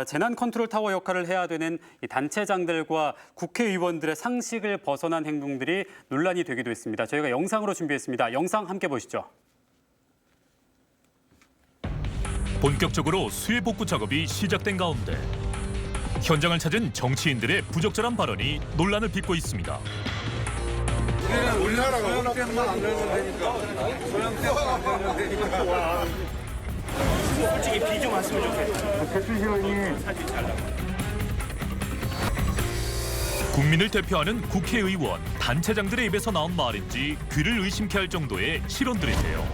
재난 컨트롤 타워 역할을 해야 되는 이 단체장들과 국회의원들의 상식을 벗어난 행동들이 논란이 되기도 했습니다. 저희가 영상으로 준비했습니다. 영상 함께 보시죠. 본격적으로 수해 복구 작업이 시작된 가운데 현장을 찾은 정치인들의 부적절한 발언이 논란을 빚고 있습니다. 우리나라가 소형태만 안 내면 되니까. 소형태만 안 내면 되니까. 솔직히 비 좀 왔으면 좋겠다. 대통령이 국민을 대표하는 국회의원, 단체장들의 입에서 나온 말인지 귀를 의심케 할 정도의 실언들인데요.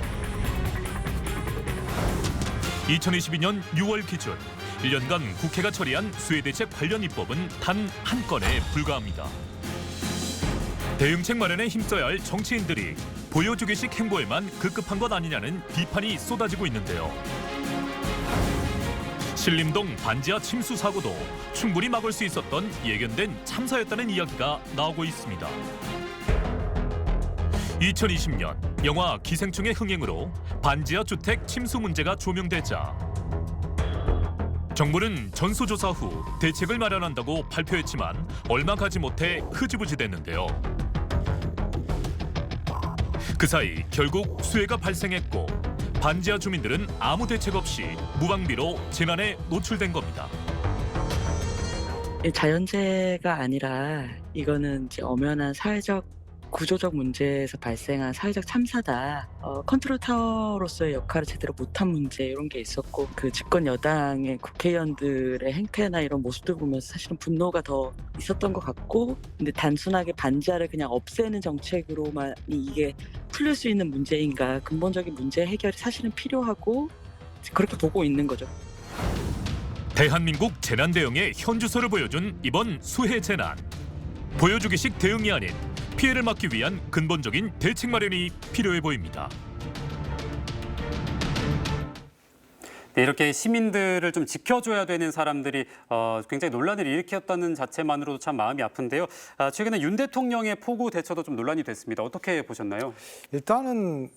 2022년 6월 기준 1년간 국회가 처리한 수해대책 관련 입법은 단 한 건에 불과합니다. 대응책 마련에 힘써야 할 정치인들이 보여주기식 행보에만 급급한 것 아니냐는 비판이 쏟아지고 있는데요. 신림동 반지하 침수 사고도 충분히 막을 수 있었던 예견된 참사였다는 이야기가 나오고 있습니다. 2020년 영화 기생충의 흥행으로 반지하 주택 침수 문제가 조명되자 정부는 전수조사 후 대책을 마련한다고 발표했지만 얼마 가지 못해 흐지부지 됐는데요. 그 사이 결국 수해가 발생했고 반지하 주민들은 아무 대책 없이 무방비로 재난에 노출된 겁니다. 자연재해가 아니라 이거는 이제 엄연한 사회적 구조적 문제에서 발생한 사회적 참사다. 컨트롤 타워로서의 역할을 제대로 못한 문제 이런 게 있었고 그 집권 여당의 국회의원들의 행태나 이런 모습들 보면서 사실은 분노가 더 있었던 것 같고 근데 단순하게 반지하를 그냥 없애는 정책으로만 이게 풀릴 수 있는 문제인가 근본적인 문제 해결이 사실은 필요하고 그렇게 보고 있는 거죠. 대한민국 재난 대응의 현주소를 보여준 이번 수해 재난. 보여주기식 대응이 아닌 피해를 막기 위한 근본적인 대책 마련이 필요해 보입니다. 네, 이렇게 시민들을 좀 지켜줘야 되는 사람들이 굉장히 논란을 일으켰다는 자체만으로도 참 마음이 아픈데요. 최근에 윤 대통령의 폭우 대처도 좀 논란이 됐습니다. 어떻게 보셨나요? 일단은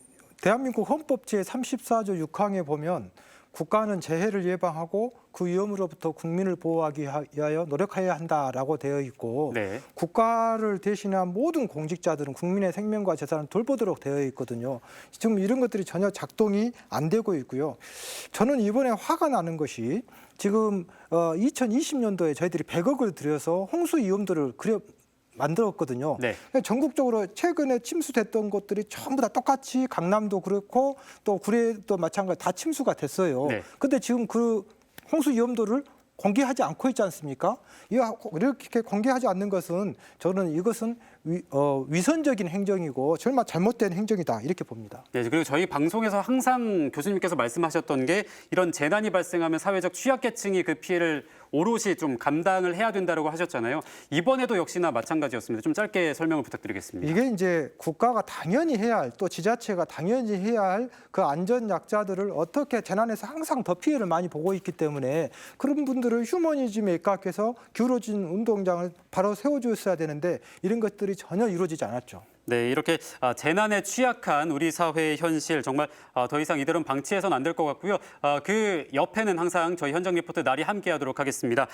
대한민국 헌법 제34조 6항에 보면 국가는 재해를 예방하고 그 위험으로부터 국민을 보호하기 위하여 노력해야 한다라고 되어 있고 네. 국가를 대신한 모든 공직자들은 국민의 생명과 재산을 돌보도록 되어 있거든요. 지금 이런 것들이 전혀 작동이 안 되고 있고요. 저는 이번에 화가 나는 것이 지금 2020년도에 저희들이 100억을 들여서 홍수 위험도를 만들었거든요. 네. 전국적으로 최근에 침수됐던 곳들이 전부 다 똑같이 강남도 그렇고 또 구례도 마찬가지 다 침수가 됐어요. 네. 근데 지금 그 홍수 위험도를 공개하지 않고 있지 않습니까? 이렇게 공개하지 않는 것은 저는 이것은 위선적인 행정이고 정말 잘못된 행정이다 이렇게 봅니다. 네, 그리고 저희 방송에서 항상 교수님께서 말씀하셨던 게 이런 재난이 발생하면 사회적 취약계층이 그 피해를 오롯이 좀 감당을 해야 된다고 하셨잖아요. 이번에도 역시나 마찬가지였습니다. 좀 짧게 설명을 부탁드리겠습니다. 이게 이제 국가가 당연히 해야 할 또 지자체가 당연히 해야 할 그 안전 약자들을 어떻게 재난에서 항상 더 피해를 많이 보고 있기 때문에 그런 분들을 휴머니즘에 입각해서 기울어진 운동장을 바로 세워줬어야 되는데 이런 것들이 전혀 이루어지지 않았죠. 네, 이렇게 재난에 취약한 우리 사회의 현실 정말 더 이상 이대로는 방치해서는 안 될 것 같고요. 그 옆에는 항상 저희 현장 리포터 날이 함께하도록 하겠습니다.